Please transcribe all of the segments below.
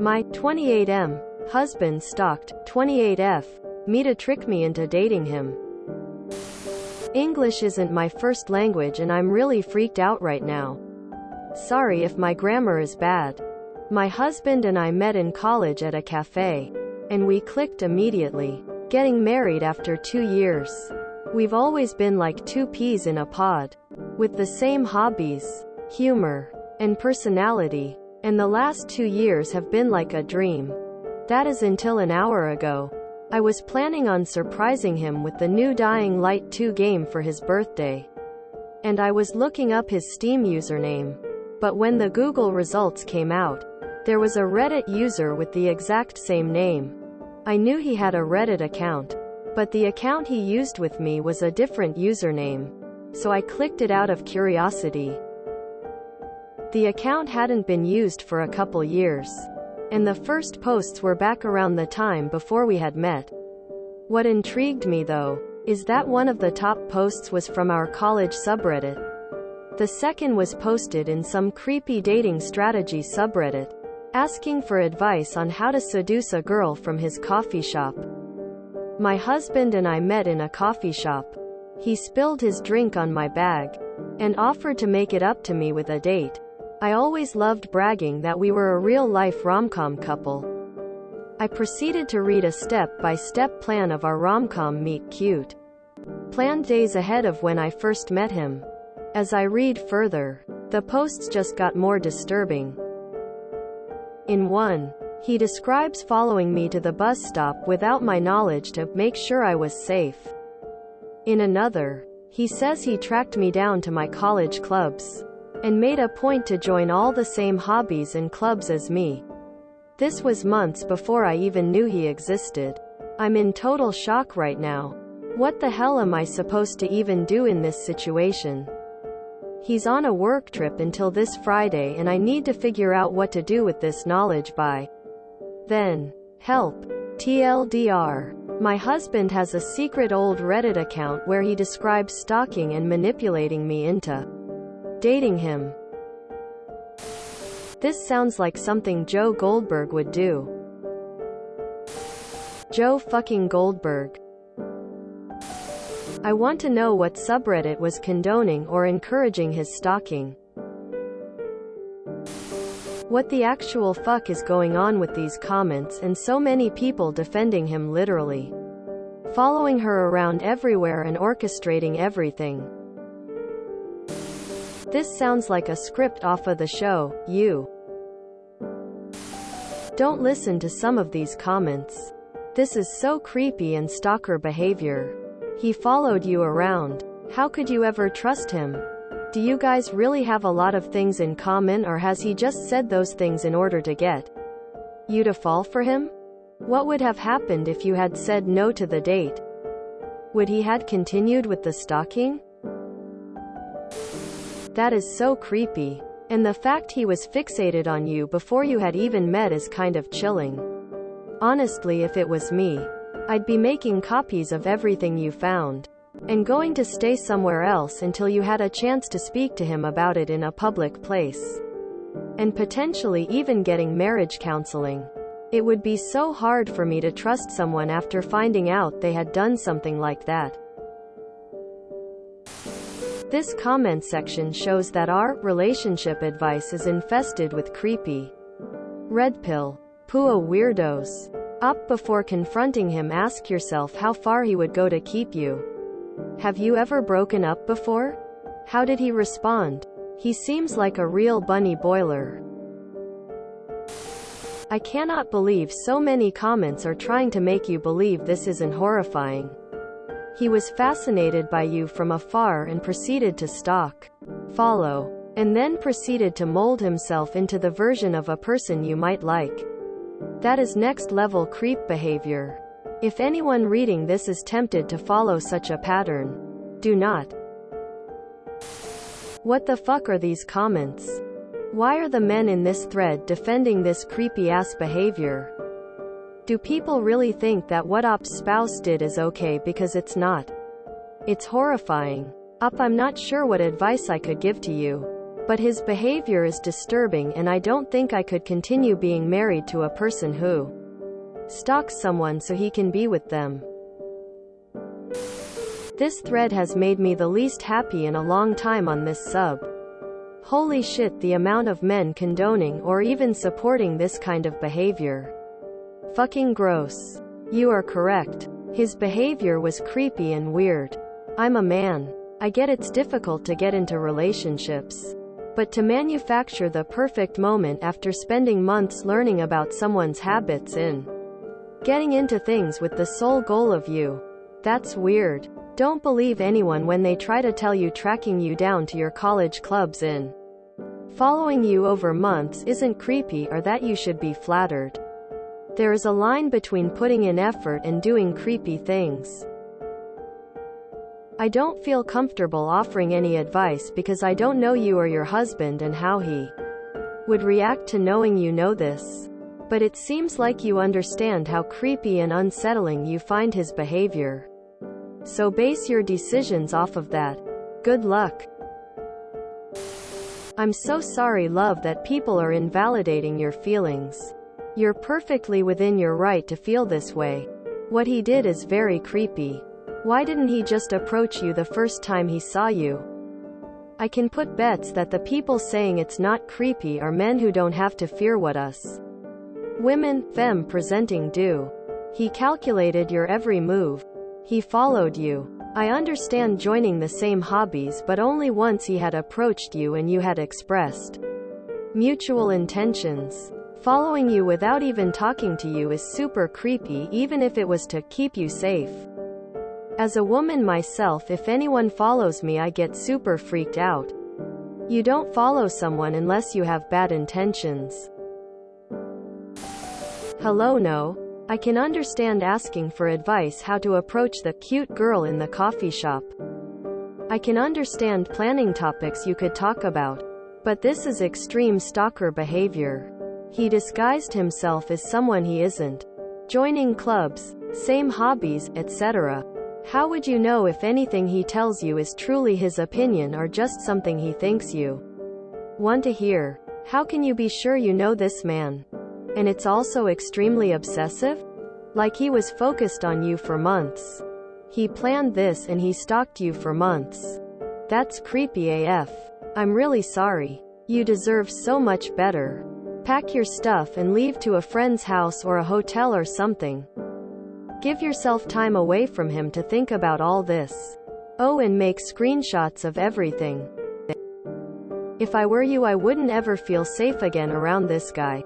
My 28M husband stalked 28F me to trick me into dating him. English isn't my first language and I'm really freaked out right now. Sorry if my grammar is bad. My husband and I met in college at a cafe. And we clicked immediately. Getting married after 2 years. We've always been like two peas in a pod. With the same hobbies, humor, and personality. And the last 2 years have been like a dream. That is until an hour ago. I was planning on surprising him with the new Dying Light 2 game for his birthday. And I was looking up his Steam username. But when the Google results came out, there was a Reddit user with the exact same name. I knew he had a Reddit account, but the account he used with me was a different username. So I clicked it out of curiosity. The account hadn't been used for a couple years. And the first posts were back around the time before we had met. What intrigued me though, is that one of the top posts was from our college subreddit. The second was posted in some creepy dating strategy subreddit, asking for advice on how to seduce a girl from his coffee shop. My husband and I met in a coffee shop. He spilled his drink on my bag, and offered to make it up to me with a date. I always loved bragging that we were a real-life rom-com couple. I proceeded to read a step-by-step plan of our rom-com meet cute. Planned days ahead of when I first met him. As I read further, the posts just got more disturbing. In one, he describes following me to the bus stop without my knowledge to make sure I was safe. In another, he says he tracked me down to my college clubs and made a point to join all the same hobbies and clubs as me. This was months before I even knew he existed. I'm in total shock right now. What the hell am I supposed to even do in this situation? He's on a work trip until this Friday and I need to figure out what to do with this knowledge by then. Help. TLDR. My husband has a secret old Reddit account where he describes stalking and manipulating me into dating him. This sounds like something Joe Goldberg would do. Joe fucking Goldberg. I want to know what subreddit was condoning or encouraging his stalking. What the actual fuck is going on with these comments and so many people defending him literally. Following her around everywhere and orchestrating everything. This sounds like a script off of the show, You. Don't listen to some of these comments. This is so creepy and stalker behavior. He followed you around. How could you ever trust him? Do you guys really have a lot of things in common, or has he just said those things in order to get you to fall for him? What would have happened if you had said no to the date? Would he had continued with the stalking? That is so creepy. And the fact he was fixated on you before you had even met is kind of chilling. Honestly, if it was me, I'd be making copies of everything you found. And going to stay somewhere else until you had a chance to speak to him about it in a public place. And potentially even getting marriage counseling. It would be so hard for me to trust someone after finding out they had done something like that. This comment section shows that our relationship advice is infested with creepy red pill, poo weirdos. Up before confronting him, ask yourself how far he would go to keep you. Have you ever broken up before? How did he respond? He seems like a real bunny boiler. I cannot believe so many comments are trying to make you believe this isn't horrifying. He was fascinated by you from afar and proceeded to stalk, follow, and then proceeded to mold himself into the version of a person you might like. That is next level creep behavior. If anyone reading this is tempted to follow such a pattern, do not. What the fuck are these comments? Why are the men in this thread defending this creepy ass behavior? Do people really think that what Op's spouse did is okay? Because it's not. It's horrifying. I'm not sure what advice I could give to you. But his behavior is disturbing and I don't think I could continue being married to a person who stalks someone so he can be with them. This thread has made me the least happy in a long time on this sub. Holy shit, the amount of men condoning or even supporting this kind of behavior. Fucking gross. You are correct. His behavior was creepy and weird. I'm a man. I get it's difficult to get into relationships. But to manufacture the perfect moment after spending months learning about someone's habits and getting into things with the sole goal of you. That's weird. Don't believe anyone when they try to tell you tracking you down to your college clubs and following you over months isn't creepy or that you should be flattered. There is a line between putting in effort and doing creepy things. I don't feel comfortable offering any advice because I don't know you or your husband and how he would react to knowing you know this. But it seems like you understand how creepy and unsettling you find his behavior. So base your decisions off of that. Good luck. I'm so sorry, love, that people are invalidating your feelings. You're perfectly within your right to feel this way. What he did is very creepy. Why didn't he just approach you the first time he saw you? I can put bets that the people saying it's not creepy are men who don't have to fear what us women, femme presenting, do. He calculated your every move. He followed you. I understand joining the same hobbies, but only once he had approached you and you had expressed mutual intentions. Following you without even talking to you is super creepy, even if it was to keep you safe. As a woman myself, if anyone follows me, I get super freaked out. You don't follow someone unless you have bad intentions. Hello, no. I can understand asking for advice how to approach the cute girl in the coffee shop. I can understand planning topics you could talk about. But this is extreme stalker behavior. He disguised himself as someone he isn't. Joining clubs, same hobbies, etc. How would you know if anything he tells you is truly his opinion or just something he thinks you want to hear? How can you be sure you know this man? And it's also extremely obsessive? Like he was focused on you for months. He planned this and he stalked you for months. That's creepy AF. I'm really sorry. You deserve so much better. Pack your stuff and leave to a friend's house or a hotel or something. Give yourself time away from him to think about all this. Oh, and make screenshots of everything. If I were you, I wouldn't ever feel safe again around this guy.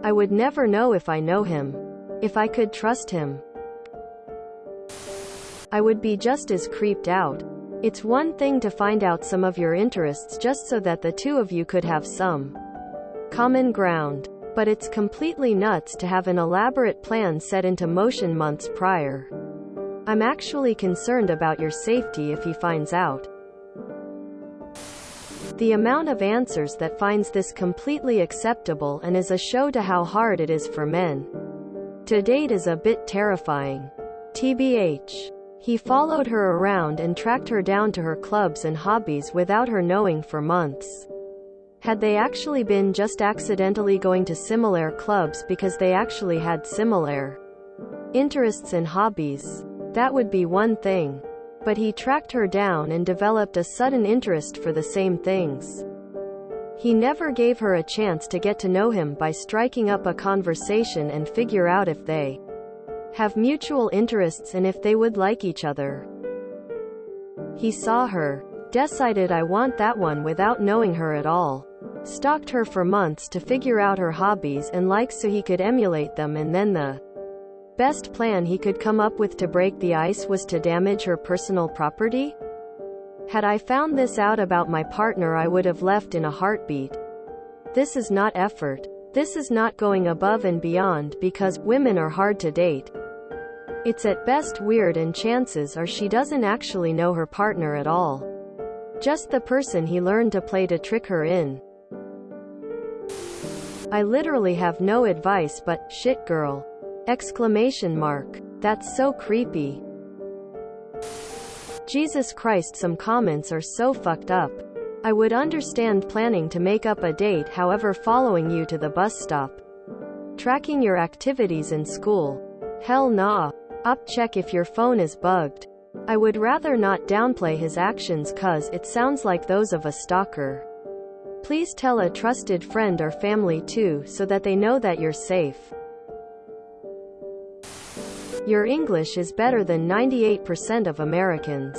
I would never know if I know him. If I could trust him. I would be just as creeped out. It's one thing to find out some of your interests just so that the two of you could have some common ground. But it's completely nuts to have an elaborate plan set into motion months prior. I'm actually concerned about your safety if he finds out. The amount of answers that finds this completely acceptable and is a show to how hard it is for men to date is a bit terrifying. TBH. He followed her around and tracked her down to her clubs and hobbies without her knowing for months. Had they actually been just accidentally going to similar clubs because they actually had similar interests and hobbies, that would be one thing. But he tracked her down and developed a sudden interest for the same things. He never gave her a chance to get to know him by striking up a conversation and figure out if they have mutual interests and if they would like each other. He saw her, decided I want that one without knowing her at all. Stalked her for months to figure out her hobbies and likes so he could emulate them, and then the best plan he could come up with to break the ice was to damage her personal property? Had I found this out about my partner, I would have left in a heartbeat. This is not effort. This is not going above and beyond because women are hard to date. It's at best weird, and chances are she doesn't actually know her partner at all. Just the person he learned to play to trick her in. I literally have no advice but, shit girl! Exclamation mark. That's so creepy. Jesus Christ, some comments are so fucked up. I would understand planning to make up a date, however, following you to the bus stop, tracking your activities in school, hell nah. Check if your phone is bugged. I would rather not downplay his actions cause it sounds like those of a stalker. Please tell a trusted friend or family too so that they know that you're safe. Your English is better than 98% of Americans.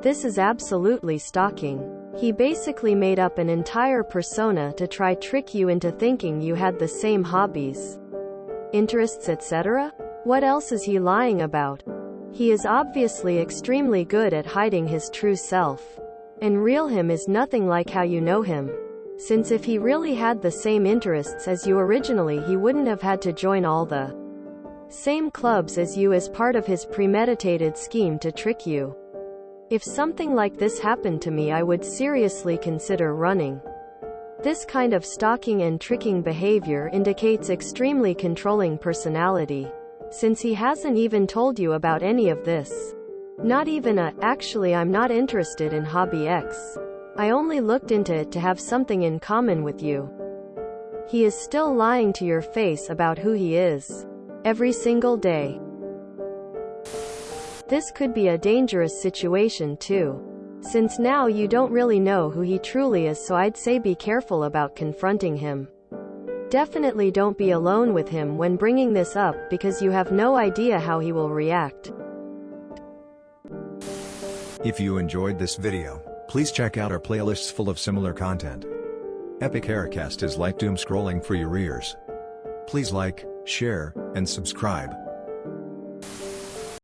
This is absolutely stalking. He basically made up an entire persona to try trick you into thinking you had the same hobbies, interests, etc. What else is he lying about? He is obviously extremely good at hiding his true self. And real him is nothing like how you know him. Since if he really had the same interests as you originally, he wouldn't have had to join all the same clubs as you as part of his premeditated scheme to trick you. If something like this happened to me, I would seriously consider running. This kind of stalking and tricking behavior indicates extremely controlling personality, since he hasn't even told you about any of this. Not even actually I'm not interested in hobby X. I only looked into it to have something in common with you. He is still lying to your face about who he is. Every single day. This could be a dangerous situation too, since now you don't really know who he truly is, so I'd say be careful about confronting him. Definitely don't be alone with him when bringing this up because you have no idea how he will react. If you enjoyed this video, please check out our playlists full of similar content. Epic Haircast is like doom scrolling for your ears. Please like, share, and subscribe.